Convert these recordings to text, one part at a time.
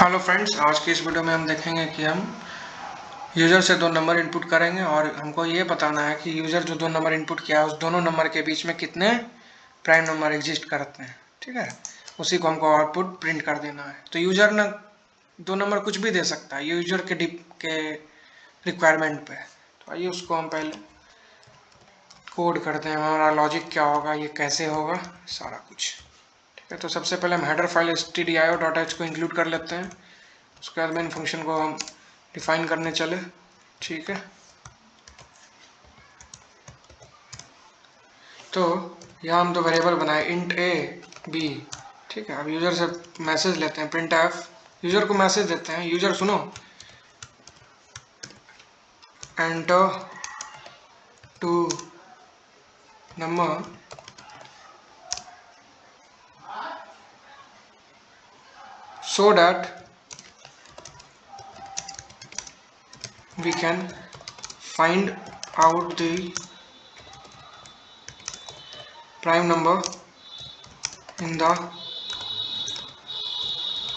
Hello friends, आज की इस वीडियो में हम देखेंगे कि हम यूज़र से दो नंबर इनपुट करेंगे और हमको ये बताना है कि यूज़र जो दो नंबर इनपुट किया है उस दोनों नंबर के बीच में कितने प्राइम नंबर एग्जिस्ट करते हैं। ठीक है, उसी को हमको आउटपुट प्रिंट कर देना है। तो यूज़र ना दो नंबर कुछ भी दे सकता है यूज़र के रिक्वायरमेंट पे। तो आइए उसको हम पहले कोड करते हैं, हमारा लॉजिक क्या होगा, ये कैसे होगा, सारा कुछ। ठीक है, तो सबसे पहले हम हेडर फाइल stdio.h को इंक्लूड कर लेते हैं। उसके बाद मेन फंक्शन को हम डिफाइन करने चले। ठीक है, तो यहाँ हम दो वेरिएबल बनाए इंट ए बी। ठीक है, अब यूजर से मैसेज लेते हैं प्रिंट एफ। यूजर को मैसेज देते हैं, यूजर सुनो, enter two number so that we can find out the prime number in the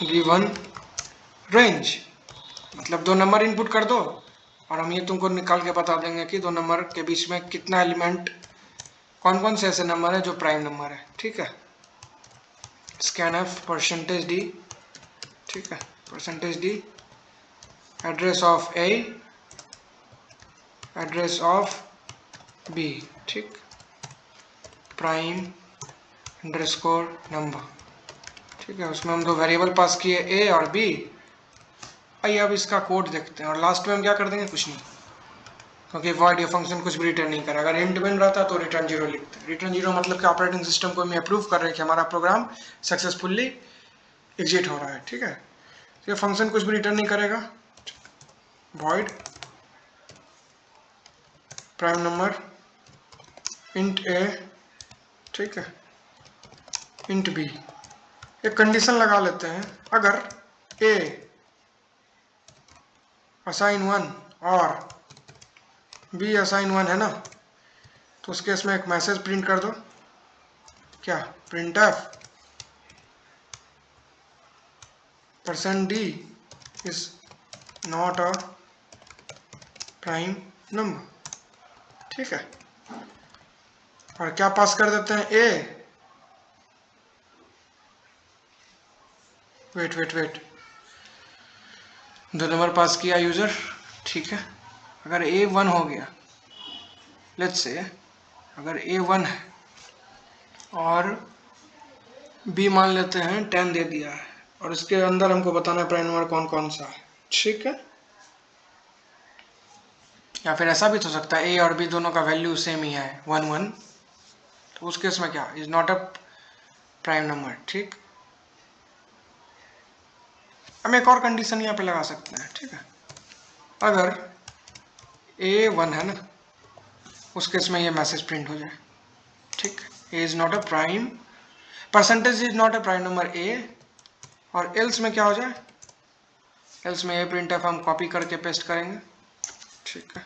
given range। मतलब दो नंबर इनपुट कर दो और हम ये तुमको निकाल के बता देंगे कि दो नंबर के बीच में कितना एलिमेंट, कौन कौन से ऐसे नंबर है जो प्राइम नंबर है। ठीक है, स्कैन एफ परसेंटेज डी। ठीक है, percentage d, address of a, address of b. ठीक, प्राइम अंडरस्कोर नंबर। ठीक है, उसमें हम दो वेरिएबल पास किए ए और बी। आइए अब इसका कोड देखते हैं और लास्ट में हम क्या कर देंगे, कुछ नहीं, क्योंकि वॉइड ये फंक्शन कुछ भी रिटर्न नहीं करा। अगर इंट बिन रहता तो रिटर्न जीरो लिखते हैं। रिटर्न जीरो मतलब कि ऑपरेटिंग सिस्टम को हमें अप्रूव कर रहे हैं कि हमारा प्रोग्राम सक्सेसफुली एग्जिट हो रहा है। ठीक है, तो ये फंक्शन कुछ भी रिटर्न नहीं करेगा। वॉइड प्राइम नंबर इंट ए, ठीक है, इंट बी। एक कंडीशन लगा लेते हैं, अगर ए असाइन वन और बी असाइन वन है ना, तो उस केस में एक मैसेज प्रिंट कर दो, क्या, print F percent D is not a prime number. ठीक है, और क्या पास कर देते हैं, ए, वेट वेट वेट, दो नंबर पास किया यूजर। ठीक है, अगर ए वन हो गया, लेट्स से अगर ए वन है और बी मान लेते हैं 10 दे दिया है, और इसके अंदर हमको बताना है प्राइम नंबर कौन कौन सा है। ठीक है, या फिर ऐसा भी तो हो सकता है ए और बी दोनों का वैल्यू सेम ही है 1 1, तो उस केस में क्या, is not a prime number. ठीक, हम एक और कंडीशन यहाँ पे लगा सकते हैं। ठीक है, अगर ए वन है ना, उस केस में ये मैसेज प्रिंट हो जाए। ठीक, A is not a prime, percentage is not a prime number A, और एल्स में क्या हो जाए, एल्स में ए प्रिंट एफ हम कॉपी करके पेस्ट करेंगे। ठीक है,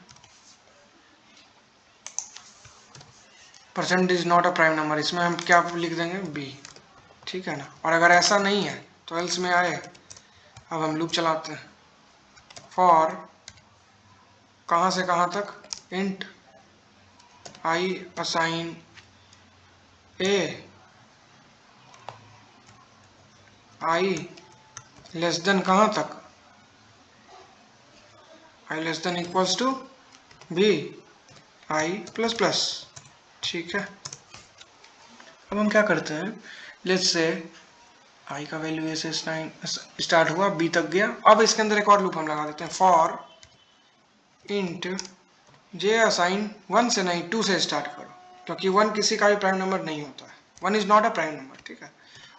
percent is not a prime number, इसमें हम क्या लिख देंगे, बी। ठीक है ना, और अगर ऐसा नहीं है तो एल्स में आए। अब हम लूप चलाते हैं, फॉर कहाँ से कहाँ तक, int I assign A I less than कहाँ तक, I less than equals to B I plus plus. ठीक है, अब हम क्या करते हैं, लेट्स से आई का वैल्यू ऐसे स्टार्ट हुआ, बी तक गया। अब इसके अंदर एक और लूप हम लगा देते हैं, for int J assign one से नहीं 2 से स्टार्ट करो, क्योंकि वन किसी का भी प्राइम नंबर नहीं होता है, one is not a prime number. ठीक है,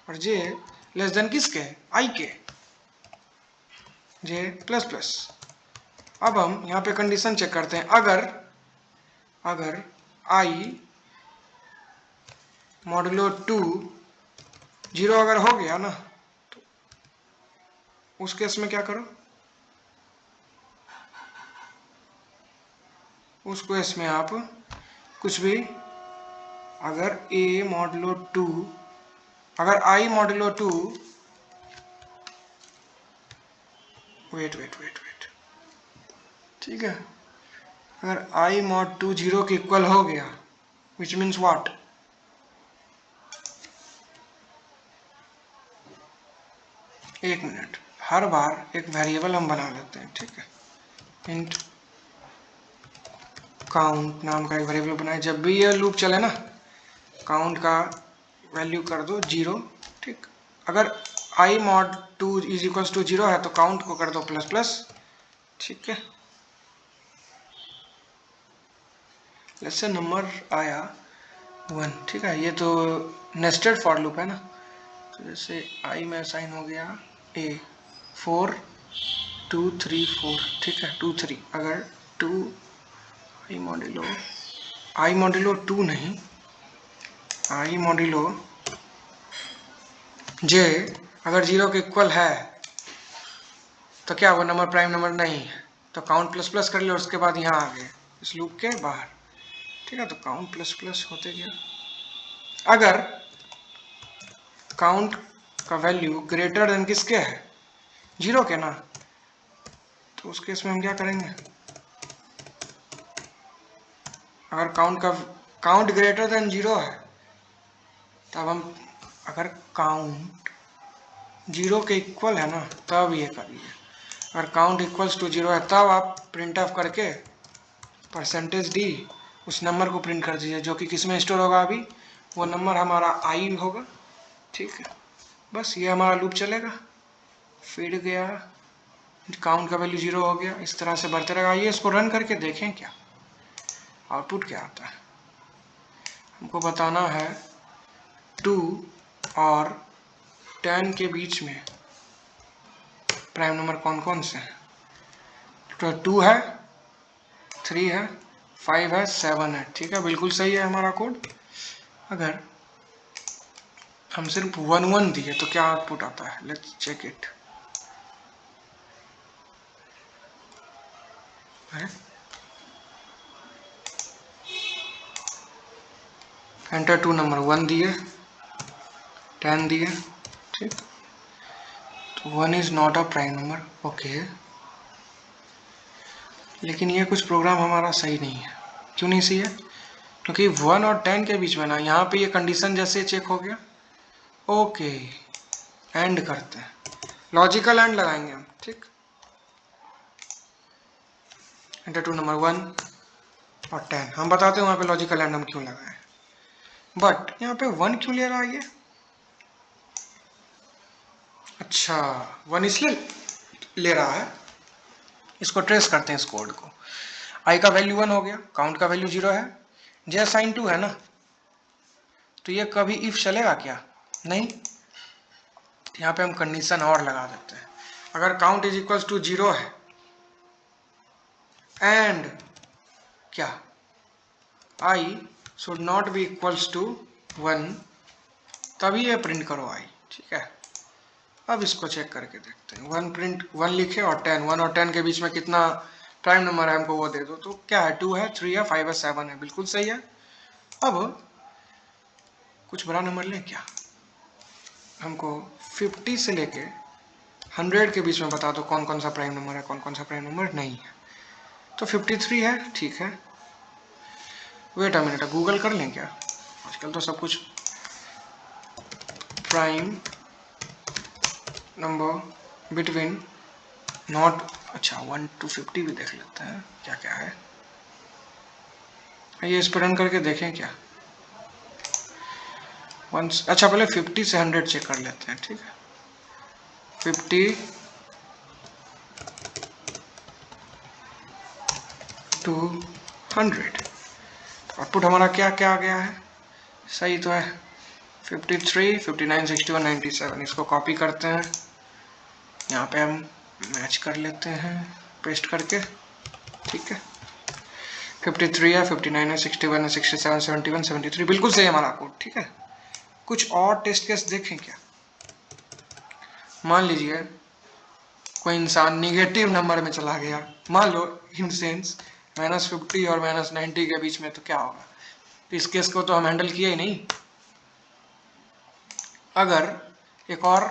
और जे लेस देन किसके, आई के, जे प्लस प्लस। अब हम यहाँ पे कंडीशन चेक करते हैं, अगर आई मॉडुलो 2 जीरो अगर हो गया ना, तो उस केस में क्या करो, उस केस में आप कुछ भी, अगर a मॉडुलो 2, अगर i मॉडुलो 2 वेट, ठीक है। अगर i mod 2 0 के इक्वल हो गया, विच मीन्स व्हाट, एक मिनट, हर बार एक वेरिएबल हम बना लेते हैं, ठीक है। इंट काउंट नाम का एक वेरिएबल बनाए, जब भी ये लूप चले ना, काउंट का वैल्यू कर दो 0, ठीक। अगर i mod 2 is equals to 0 है तो काउंट को कर दो प्लस प्लस, ठीक है। जैसे नंबर आया 1, ठीक है। ये तो नेस्टेड फॉर लूप है ना, तो जैसे i में असाइन हो गया a 4 2 3 4, ठीक है, 2 3। अगर 2 i मॉड्यूलो 2 नहीं, i मॉड्यूलो j अगर 0 के इक्वल है तो क्या वो नंबर प्राइम नंबर नहीं है, तो काउंट प्लस प्लस कर लिया, उसके बाद यहाँ आ गए इस लूप के बाहर, ठीक है। तो काउंट प्लस प्लस होते गया। अगर काउंट का वैल्यू ग्रेटर देन किसके है, 0 के ना, तो उस केस में हम क्या करेंगे, अगर काउंट ग्रेटर देन 0 है तब हम, अगर काउंट 0 के इक्वल है ना तब ये करिए, अगर काउंट इक्वल्स टू 0 है तब आप प्रिंट ऑफ करके %d उस नंबर को प्रिंट कर दीजिए, जो कि किस में स्टोर होगा, अभी वो नंबर हमारा i होगा, ठीक है। बस ये हमारा लूप चलेगा, फीड गया, काउंट का वैल्यू 0 हो गया, इस तरह से बढ़ते रहेगा। आइए इसको रन करके देखें क्या आउटपुट क्या आता है। हमको बताना है 2 और 10 के बीच में प्राइम नंबर कौन कौन से हैं। तो 2 है, 3 है, 5 है, 7 है, ठीक है, बिल्कुल सही है हमारा कोड। अगर हम सिर्फ 1 1 दिए तो क्या आउटपुट आता है, let's check it. Enter 2 number, 1 दिए, 10 दिए, ठीक। तो 1 is not a prime number, okay. लेकिन ये कुछ प्रोग्राम हमारा सही नहीं है। क्यों नहीं सही है, क्योंकि 1 और 10 के बीच में ना, यहाँ पे ये कंडीशन जैसे चेक हो गया, ओके। एंड करते हैं, लॉजिकल एंड लगाएंगे हम, ठीक। एंटर 2 नंबर 1 और 10, हम बताते हैं वहाँ पे लॉजिकल एंड हम क्यों लगाए, बट यहाँ पे 1 क्यों ले रहा है ये, अच्छा 1 इसलिए ले रहा है, इसको ट्रेस करते हैं इस कोड को। i का वैल्यू 1 हो गया, काउंट का वैल्यू 0 है, j साइन 2 है ना, तो ये कभी इफ चलेगा क्या, नहीं। यहाँ पे हम कंडीशन और लगा देते हैं, अगर काउंट इज इक्वल्स टू 0 है एंड क्या i should not be equals to 1, तभी ये प्रिंट करो i, ठीक है। अब इसको चेक करके देखते हैं, 1 लिखे और 1 और 10 के बीच में कितना प्राइम नंबर है हमको वो दे दो, तो क्या है, 2 है, 3 है, 5 है, 7 है, बिल्कुल सही है। अब कुछ बड़ा नंबर लें क्या, हमको 50 से लेके 100 के बीच में बता दो कौन कौन सा प्राइम नंबर है, कौन कौन सा प्राइम नंबर नहीं है। तो 53 है, ठीक है। वेट अ मिनट, गूगल कर लें क्या, आजकल तो सब कुछ प्राइम नंबर बिटवीन नॉट, अच्छा 1 to 50 भी देख लेते हैं क्या क्या है। ये इस पर रन करके देखें क्या, अच्छा पहले 50 से 100 चेक कर लेते हैं, ठीक है। 50 to 100, आउटपुट हमारा क्या क्या आ गया है, सही तो है, 53, 59, 61, 97। इसको कॉपी करते हैं, यहाँ पे हम मैच कर लेते हैं पेस्ट करके, ठीक है। 53 है, 59 है, 61 है, 67, 71, 73, बिल्कुल सही हमारा कोड, ठीक है। कुछ और टेस्ट केस देखें क्या, मान लीजिए कोई इंसान निगेटिव नंबर में चला गया, मान लो इन सेंस -50 और -90 के बीच में, तो क्या होगा। तो इस केस को तो हम हैंडल किया ही नहीं। अगर एक और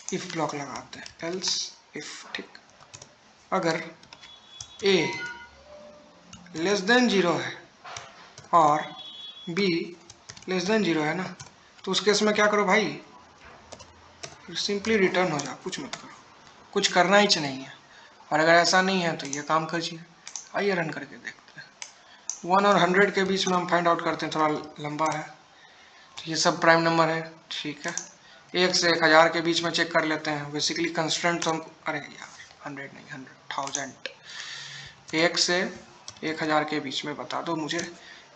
इफ ब्लॉक लगाते हैं, एल्स इफ, ठीक, अगर a लेस देन 0 है और b लेस देन 0 है ना, तो उस केस में क्या करो भाई, फिर सिंपली रिटर्न हो जाओ, कुछ मत करो, कुछ करना ही नहीं है। और अगर ऐसा नहीं है तो ये काम करिए। आइए रन करके देखते हैं। 1 और 100 के बीच में हम फाइंड आउट करते हैं, थोड़ा लंबा है। तो ये सब प्राइम नंबर है, ठीक है। 1 से 1000 के बीच में चेक कर लेते हैं। बेसिकली कंस्टेंट तो हम, अरे यार 100 नहीं, 100,000। 1 से 1000 के बीच में बता दो मुझे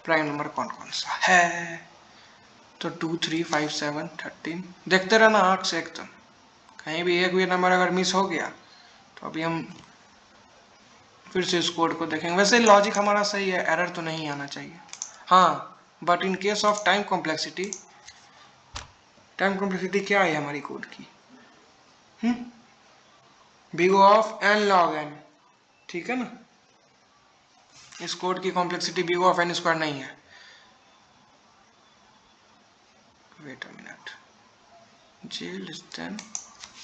प्राइम नंबर कौन कौन सा है। तो 2, 3, 5, 7, 13, देखते रहना आँख से एकदम, कहीं भी एक भी नंबर अगर मिस हो गया तो अभी हम फिर से इस कोड को देखेंगे। वैसे लॉजिक हमारा सही है, एरर तो नहीं आना चाहिए। हाँ, but in case of time complexity, time complexity क्या है हमारी कोड की, big of n log n, ठीक है ना। इस कोड की complexity big of n square नहीं है। Wait a minute, j less than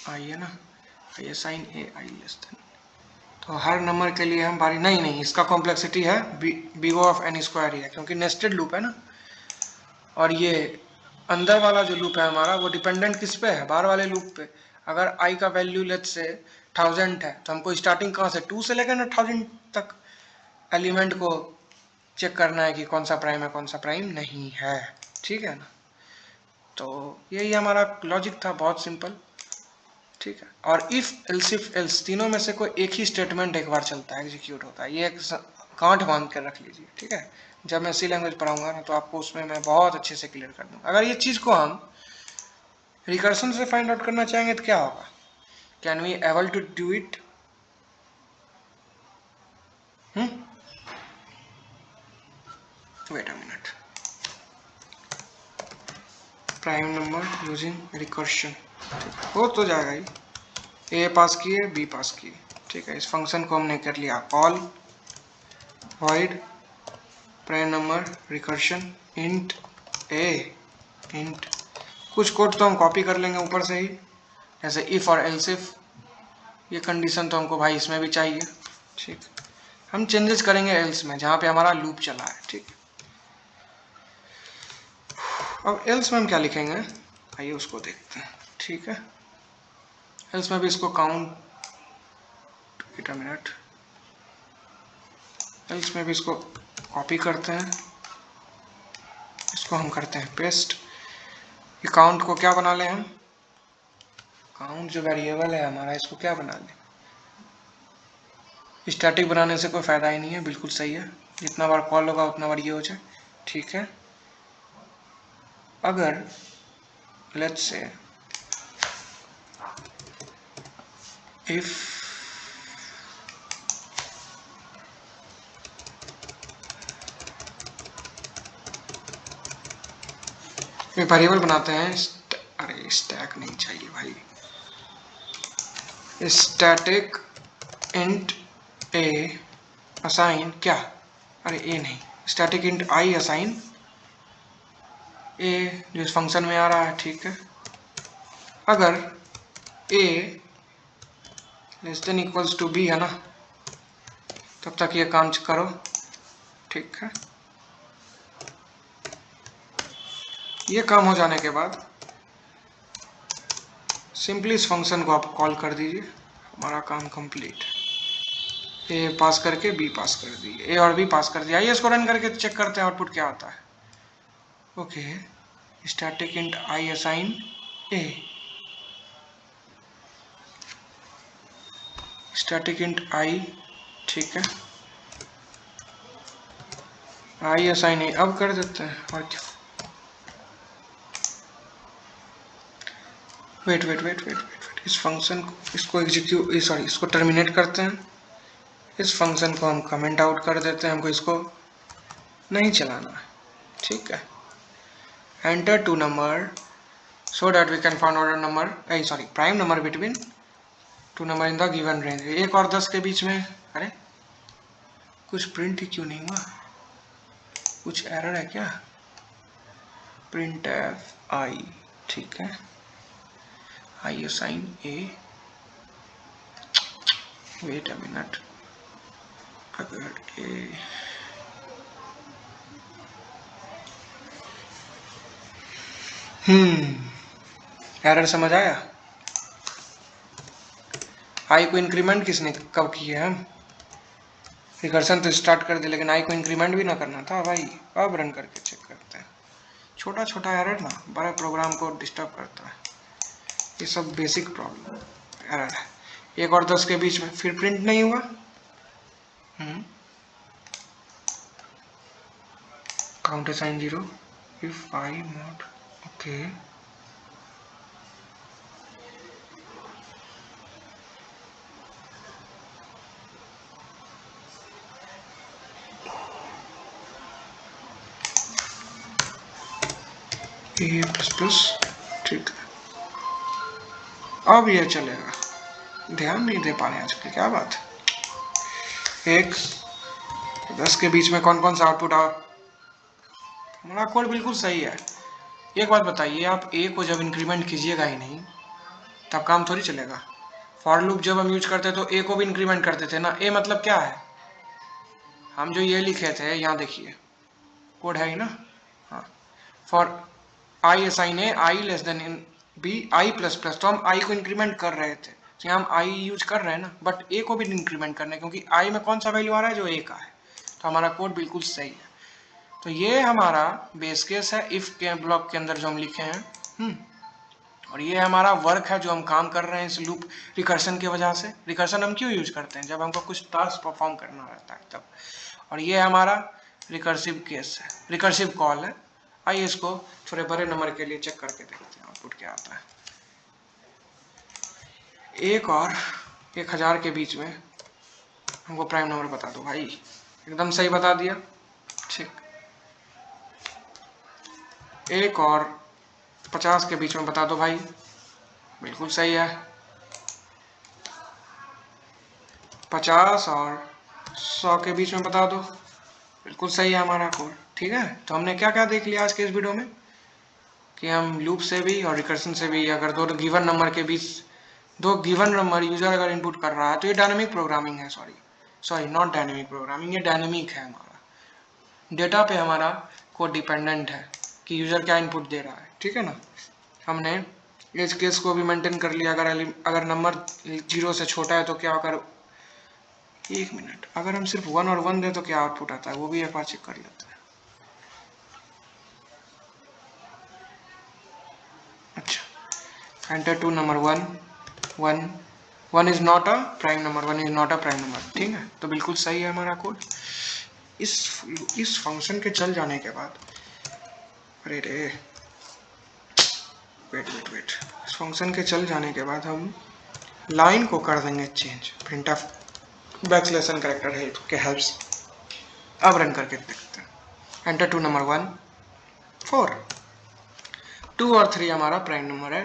i है ना, i sign a I less than, तो हर नंबर के लिए हम बारी नहीं, इसका कॉम्प्लेक्सिटी है बिग ऑफ एन स्क्वायर ही है, क्योंकि नेस्टेड लूप है ना। और ये अंदर वाला जो लूप है हमारा, वो डिपेंडेंट किस पे है, बाहर वाले लूप पे। अगर आई का वैल्यू लेट्स से 1000 है, तो हमको स्टार्टिंग कहाँ से 2 से लेकर ना 1000 तक एलिमेंट को चेक करना है कि कौन सा प्राइम है कौन सा प्राइम नहीं है, ठीक है ना। तो यही हमारा लॉजिक था, बहुत सिंपल, ठीक है। और इफ एल्स तीनों में से कोई एक ही स्टेटमेंट एक बार चलता है, एग्जीक्यूट होता है, ये एक गांठ बांध कर रख लीजिए, ठीक है। जब मैं सी लैंग्वेज पढ़ाऊंगा ना, तो आपको उसमें मैं बहुत अच्छे से क्लियर कर दूंगा। अगर ये चीज़ को हम रिकर्सन से फाइंड आउट करना चाहेंगे तो क्या होगा, can we able to do it? Wait a minute, prime number using recursion, हो तो जाएगा ही। ए पास किए, बी पास किए, ठीक है। इस फंक्शन को हमने कर लिया call, void prime number recursion int A int, कुछ कोड तो हम कॉपी कर लेंगे ऊपर से ही, जैसे इफ और एल्स इफ। ये कंडीशन तो हमको भाई इसमें भी चाहिए, ठीक। हम चेंजेस करेंगे एल्स में, जहाँ पे हमारा लूप चला है, ठीक। अब एल्स में हम क्या लिखेंगे, आइए उसको देखते हैं, ठीक है। एल्स में भी इसको count, wait a minute, else में भी इसको कॉपी करते हैं, इसको हम करते हैं पेस्ट। ये काउंट को क्या बना लें हम, काउंट जो वेरिएबल है हमारा, इसको क्या बना लें, स्टैटिक बनाने से कोई फ़ायदा ही नहीं है, बिल्कुल सही है। जितना बार कॉल होगा उतना बार ये हो जाए, ठीक है। अगर लेट्स से इफ वेरिएबल बनाते हैं, अरे स्टैक नहीं चाहिए भाई, स्टैटिक इंट ए असाइन क्या, अरे ए नहीं, स्टैटिक इंट आई असाइन ए, जो इस फंक्शन में आ रहा है, ठीक है। अगर A less than equals to B है ना, तब तक ये काम करो, ठीक है। ये काम हो जाने के बाद सिंपली इस फंक्शन को आप कॉल कर दीजिए, हमारा काम कंप्लीट। ए पास करके बी पास कर दिए, ए और बी पास कर दिया। आइए इसको रन करके चेक करते हैं आउटपुट क्या आता है। Okay, static int I assign A, static int I, ठीक है, आई असाइन ए, अब कर देते हैं और क्या। Wait wait wait wait wait, इस फंक्शन को, इसको एग्जीक्यूट, सॉरी इसको टर्मिनेट करते हैं। इस फंक्शन को हम कमेंट आउट कर देते हैं, हमको इसको नहीं चलाना है, ठीक है। Enter two number so that we can find out a number, sorry prime number between two number in the given range। 1 और 10 के बीच में, अरे कुछ प्रिंट ही क्यों नहीं हुआ, कुछ एरर है क्या, प्रिंट एफ आई, ठीक है, i assign a, wait a minute, अगर एरर समझ आया? आई को इंक्रीमेंट किसने कब की है? हम रिकर्शन तो स्टार्ट कर दे, लेकिन आई को इंक्रीमेंट भी ना करना था भाई। अब रन करके चेक करते हैं। छोटा छोटा एरर ना बड़ा प्रोग्राम को डिस्टर्ब करता है। ये सब बेसिक प्रॉब्लम एरर है। 1 और 10 के बीच में फिर प्रिंट नहीं हुआ। Counter sign 0 if i not okay. A plus plus, ठीक है, अब ये चलेगा। ध्यान नहीं दे पा रहे आजकल, क्या बात है। 1 10 के बीच में कौन कौन सा आउटपुट आ, हमारा कोड बिल्कुल सही है। एक बात बताइए, आप ए को जब इंक्रीमेंट कीजिएगा ही नहीं तब काम थोड़ी चलेगा। फॉर लूप जब हम यूज करते तो ए को भी इंक्रीमेंट करते थे ना। ए मतलब क्या है, हम जो ये लिखे थे यहाँ देखिए, कोड है ही ना। हाँ, for i assign A I less than in b I plus plus, तो हम आई को इंक्रीमेंट कर रहे थे, तो यहाँ हम आई यूज कर रहे हैं ना, बट ए को भी इंक्रीमेंट करना है क्योंकि आई में कौन सा वैल्यू आ रहा है, जो ए का है। तो हमारा कोड बिल्कुल सही है। तो ये हमारा बेस केस है इफ के ब्लॉक के अंदर जो हम लिखे हैं। और ये हमारा वर्क है जो हम काम कर रहे हैं इस लूप रिकर्शन की वजह से। रिकर्शन हम क्यों यूज करते हैं, जब हमको कुछ टास्क परफॉर्म करना रहता है तब। और ये हमारा रिकर्सिव केस है, रिकर्सिव कॉल है। आइए इसको थोड़े बड़े नंबर के लिए चेक करके देखते हैं आउटपुट क्या आता है। 1 और 1000 के बीच में हमको प्राइम नंबर बता दो भाई। एकदम सही बता दिया, ठीक। 1 और 50 के बीच में बता दो भाई, बिल्कुल सही है। 50 और 100 के बीच में बता दो, बिल्कुल सही है हमारा कोड, ठीक है। तो हमने क्या क्या देख लिया आज के इस वीडियो में, कि हम लूप से भी और रिकर्शन से भी अगर दो गिवन नंबर के बीच, दो गिवन नंबर यूजर अगर इनपुट कर रहा है तो ये डायनेमिक प्रोग्रामिंग है। सॉरी नॉट डायनेमिक प्रोग्रामिंग, ये डायनेमिक है। हमारा डेटा पे हमारा कोड डिपेंडेंट है कि यूजर क्या इनपुट दे रहा है, ठीक है ना। हमने इस केस को भी मेंटेन कर लिया। अगर नंबर 0 से छोटा है तो क्या, अगर 1 मिनट, अगर हम सिर्फ 1 और 1 दें तो क्या आउटपुट आता है, वो भी एक बार चेक कर लेते हैं। अच्छा, enter two number 1 1 1 is not a prime number, 1 is not a prime number, ठीक है। तो बिल्कुल सही है हमारा कोड। इस फंक्शन के चल जाने के बाद, अरे रे, वेट, इस फंक्शन के चल जाने के बाद हम लाइन को कर देंगे change, print of backslash character help के हेल्प्स। अब रन करके देखते हैं। एंटर टू नंबर 1 4 2 और 3 हमारा प्राइम नंबर है,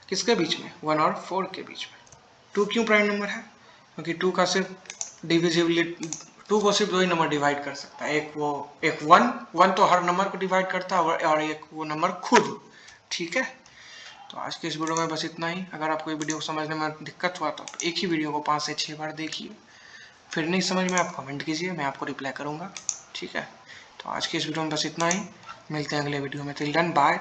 किसके बीच में, 1 और 4 के बीच में। 2 क्यों प्राइम नंबर है, क्योंकि 2 का सिर्फ डिविजिबिलिटी, 2 को सिर्फ 2 ही नंबर डिवाइड कर सकता है, एक 1 तो हर नंबर को डिवाइड करता है, और एक वो नंबर खुद, ठीक है। तो आज के इस वीडियो में बस इतना ही। अगर आपको ये वीडियो समझने में दिक्कत हुआ तो एक ही वीडियो को 5 से 6 बार देखिए, फिर नहीं समझ में आप कमेंट कीजिए, मैं आपको रिप्लाई करूँगा, ठीक है। तो आज के इस वीडियो में बस इतना ही, मिलते हैं अगले वीडियो में। Till then bye.